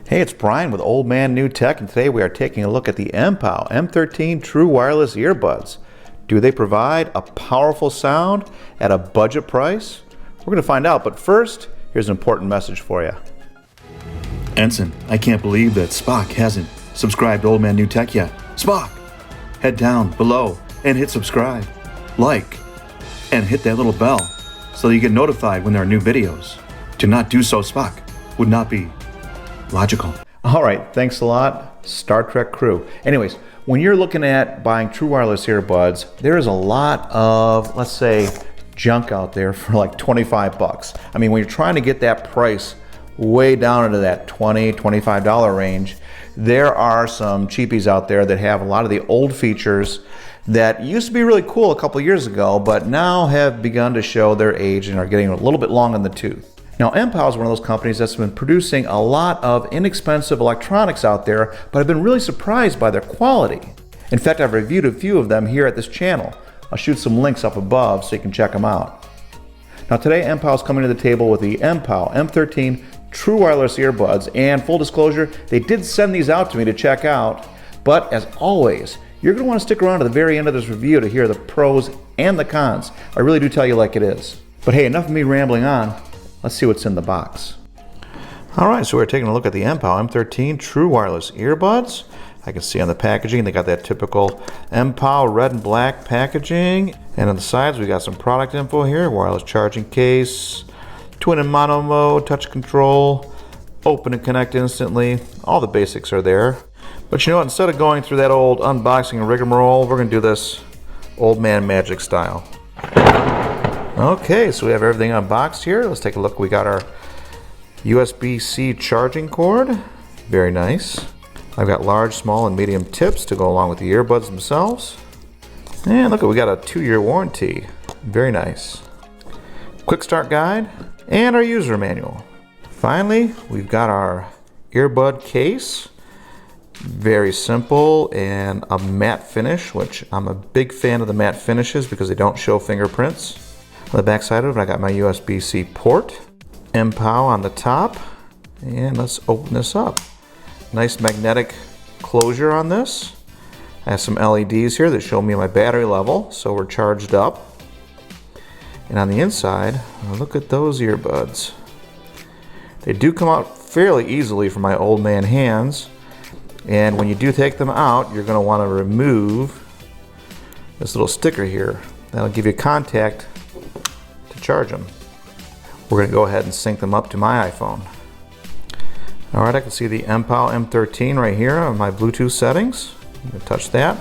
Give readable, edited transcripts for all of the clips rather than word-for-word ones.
Hey, it's Brian with Old Man New Tech, and today we are taking a look at the MPOW M13 True Wireless Earbuds. Do they provide a powerful sound at a budget price? We're going to find out, but first, here's an important message for you. Ensign, I can't believe that Spock hasn't subscribed to Old Man New Tech yet. Spock, head down below and hit subscribe, like, and hit that little bell so that you get notified when there are new videos. To not do so, Spock, would not be logical. All right, thanks a lot, Star Trek crew. Anyways, when you're looking at buying true wireless earbuds, there is a lot of, let's say, junk out there for like 25 bucks. I mean, when you're trying to get that price way down into that $20, $25 range, there are some cheapies out there that have a lot of the old features that used to be really cool a couple years ago, but now have begun to show their age and are getting a little bit long in the tooth. Now, MPOW is one of those companies that's been producing a lot of inexpensive electronics out there, but I've been really surprised by their quality. In fact, I've reviewed a few of them here at this channel. I'll shoot some links up above so you can check them out. Now today, MPOW is coming to the table with the MPOW M13 True Wireless Earbuds, and full disclosure, they did send these out to me to check out, but as always, you're going to want to stick around to the very end of this review to hear the pros and the cons. I really do tell you like it is. But hey, enough of me rambling on. Let's see what's in the box. All right, so we're taking a look at the MPOW M13 True Wireless Earbuds. I can see on the packaging, they got that typical MPOW red and black packaging. And on the sides, we got some product info here. Wireless charging case, twin and mono mode, touch control, open and connect instantly. All the basics are there. But you know what, instead of going through that old unboxing rigmarole, we're gonna do this old man magic style. Okay, so we have everything unboxed here. Let's take a look. We got our USB-C charging cord. Very nice. I've got large, small, and medium tips to go along with the earbuds themselves. And look, we got a 2-year warranty. Very nice. Quick start guide and our user manual. Finally, we've got our earbud case. Very simple and a matte finish, which I'm a big fan of the matte finishes because they don't show fingerprints. On the back side of it, I got my USB-C port, MPOW on the top, and let's open this up. Nice magnetic closure on this. I have some LEDs here that show me my battery level, so we're charged up. And on the inside, look at those earbuds. They do come out fairly easily for my old man hands, and when you do take them out, you're going to want to remove this little sticker here. That'll give you contact to charge them. We're going to go ahead and sync them up to my iPhone. Alright, I can see the MPOW M13 right here on my Bluetooth settings. I'm going to touch that.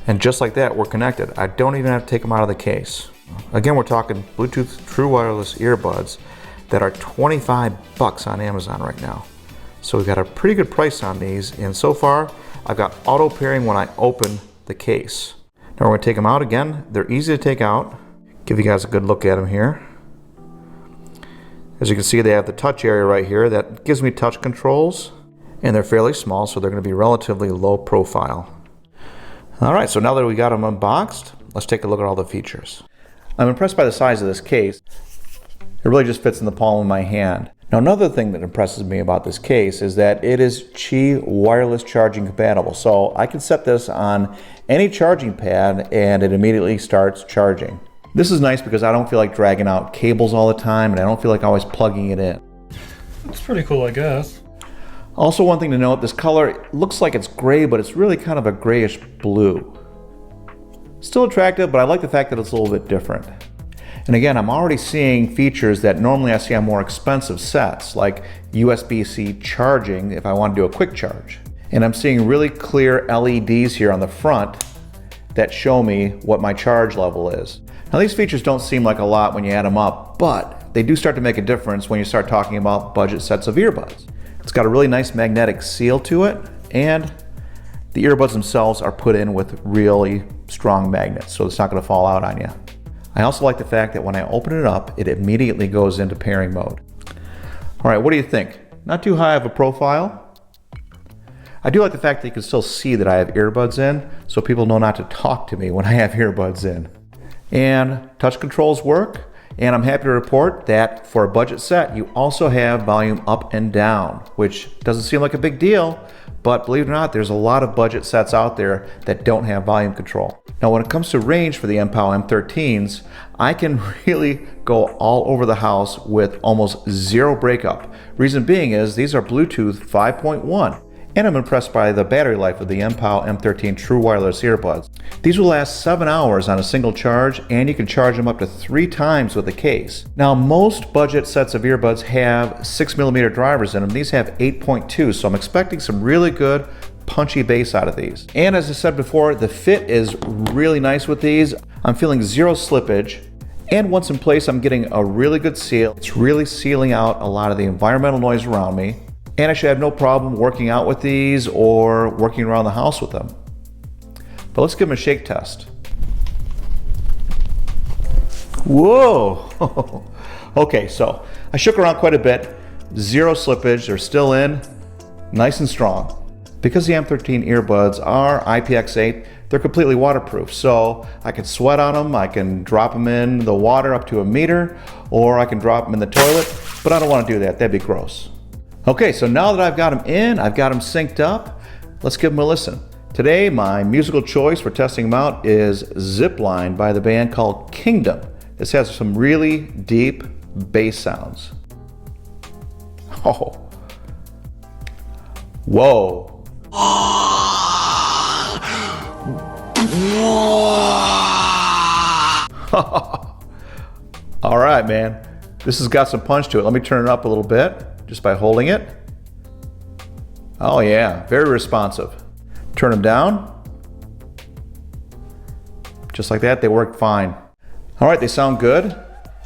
And just like that, we're connected. I don't even have to take them out of the case. Again, we're talking Bluetooth True Wireless Earbuds that are 25 bucks on Amazon right now. So we've got a pretty good price on these, and so far I've got auto pairing when I open the case. Now we're going to take them out again. They're easy to take out. Give you guys a good look at them here. As you can see, they have the touch area right here that gives me touch controls, and they're fairly small, so they're going to be relatively low profile. All right, so now that we got them unboxed, let's take a look at all the features. I'm impressed by the size of this case. It really just fits in the palm of my hand. Now, another thing that impresses me about this case is that it is Qi wireless charging compatible. So I can set this on any charging pad and it immediately starts charging. This is nice because I don't feel like dragging out cables all the time, and I don't feel like always plugging it in. It's pretty cool, I guess. Also, one thing to note, this color looks like it's gray, but it's really kind of a grayish blue. Still attractive, but I like the fact that it's a little bit different. And again, I'm already seeing features that normally I see on more expensive sets, like USB-C charging if I want to do a quick charge. And I'm seeing really clear LEDs here on the front that show me what my charge level is. Now, these features don't seem like a lot when you add them up, but they do start to make a difference when you start talking about budget sets of earbuds. It's got a really nice magnetic seal to it, and the earbuds themselves are put in with really strong magnets, so it's not going to fall out on you. I also like the fact that when I open it up, it immediately goes into pairing mode. All right, what do you think? Not too high of a profile. I do like the fact that you can still see that I have earbuds in, so people know not to talk to me when I have earbuds in. And touch controls work. And I'm happy to report that for a budget set, you also have volume up and down, which doesn't seem like a big deal, but believe it or not, there's a lot of budget sets out there that don't have volume control. Now, when it comes to range for the MPOW M13s, I can really go all over the house with almost zero breakup. Reason being is these are Bluetooth 5.1. And I'm impressed by the battery life of the MPOW M13 True Wireless Earbuds. These will last 7 hours on a single charge, and you can charge them up to 3 times with a case. Now, most budget sets of earbuds have 6mm drivers in them. These have 8.2, so I'm expecting some really good punchy bass out of these. And as I said before, the fit is really nice with these. I'm feeling zero slippage. And once in place, I'm getting a really good seal. It's really sealing out a lot of the environmental noise around me. And I should have no problem working out with these or working around the house with them. But let's give them a shake test. Whoa! Okay, so I shook around quite a bit. Zero slippage, they're still in, nice and strong. Because the M13 earbuds are IPX8, they're completely waterproof. So I can sweat on them, I can drop them in the water up to a meter, or I can drop them in the toilet, but I don't want to do that, that'd be gross. Okay, so now that I've got them in, I've got them synced up, let's give them a listen. Today, my musical choice for testing them out is Zipline by the band called Kingdom. This has some really deep bass sounds. Oh. Whoa. All right, man. This has got some punch to it. Let me turn it up a little bit. Just by holding it. Oh yeah, very responsive. Turn them down. Just like that, they work fine. All right, they sound good.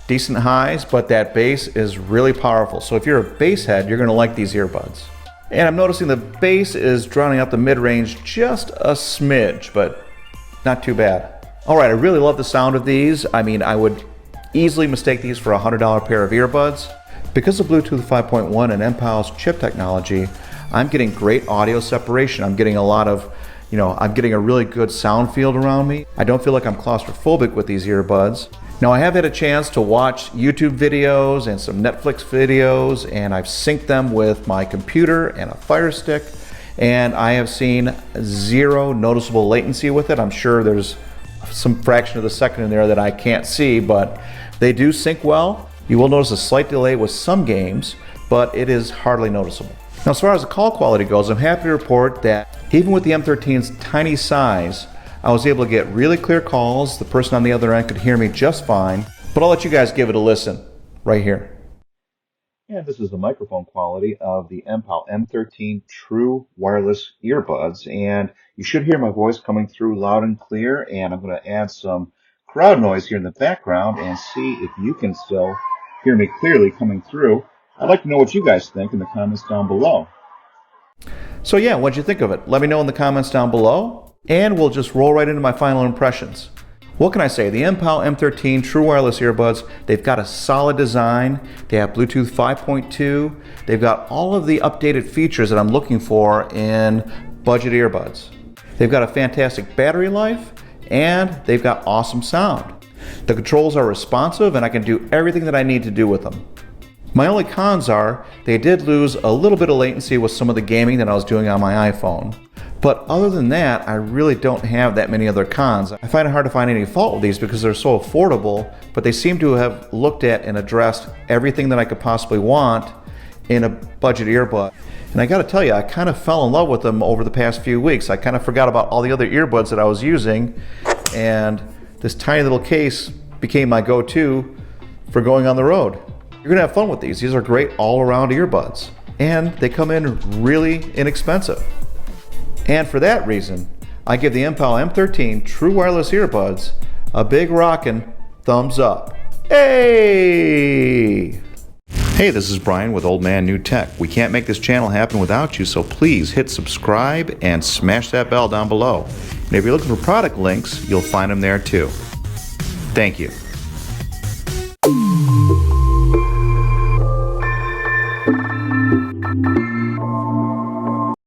Decent highs, but that bass is really powerful. So if you're a bass head, you're gonna like these earbuds. And I'm noticing the bass is drowning out the mid-range just a smidge, but not too bad. All right, I really love the sound of these. I mean, I would easily mistake these for a $100 pair of earbuds. Because of Bluetooth 5.1 and MPOW's chip technology, I'm getting great audio separation. I'm getting a lot of, I'm getting a really good sound field around me. I don't feel like I'm claustrophobic with these earbuds. Now, I have had a chance to watch YouTube videos and some Netflix videos, and I've synced them with my computer and a Fire Stick, and I have seen zero noticeable latency with it. I'm sure there's some fraction of a second in there that I can't see, but they do sync well. You will notice a slight delay with some games, but it is hardly noticeable. Now, as far as the call quality goes, I'm happy to report that even with the M13's tiny size, I was able to get really clear calls. The person on the other end could hear me just fine, but I'll let you guys give it a listen right here. And this is the microphone quality of the MPOW M13 True Wireless Earbuds, and you should hear my voice coming through loud and clear, and I'm going to add some crowd noise here in the background and see if you can still hear me clearly coming through. I'd like to know what you guys think in the comments down below. So yeah, what'd you think of it? Let me know in the comments down below, and we'll just roll right into my final impressions. What can I say? The MPOW M13 True Wireless Earbuds, they've got a solid design. They have Bluetooth 5.2. They've got all of the updated features that I'm looking for in budget earbuds. They've got a fantastic battery life, and they've got awesome sound. The controls are responsive, and I can do everything that I need to do with them. My only cons are they did lose a little bit of latency with some of the gaming that I was doing on my iPhone. But other than that, I really don't have that many other cons. I find it hard to find any fault with these because they're so affordable, but they seem to have looked at and addressed everything that I could possibly want in a budget earbud. And I gotta tell you, I kind of fell in love with them over the past few weeks. I kind of forgot about all the other earbuds that I was using, and this tiny little case became my go-to for going on the road. You're gonna have fun with these. These are great all-around earbuds, and they come in really inexpensive. And for that reason, I give the MPOW M13 True Wireless Earbuds a big rockin' thumbs up. Hey! Hey, this is Brian with Old Man New Tech. We can't make this channel happen without you, so please hit subscribe and smash that bell down below. And if you're looking for product links, you'll find them there too. Thank you.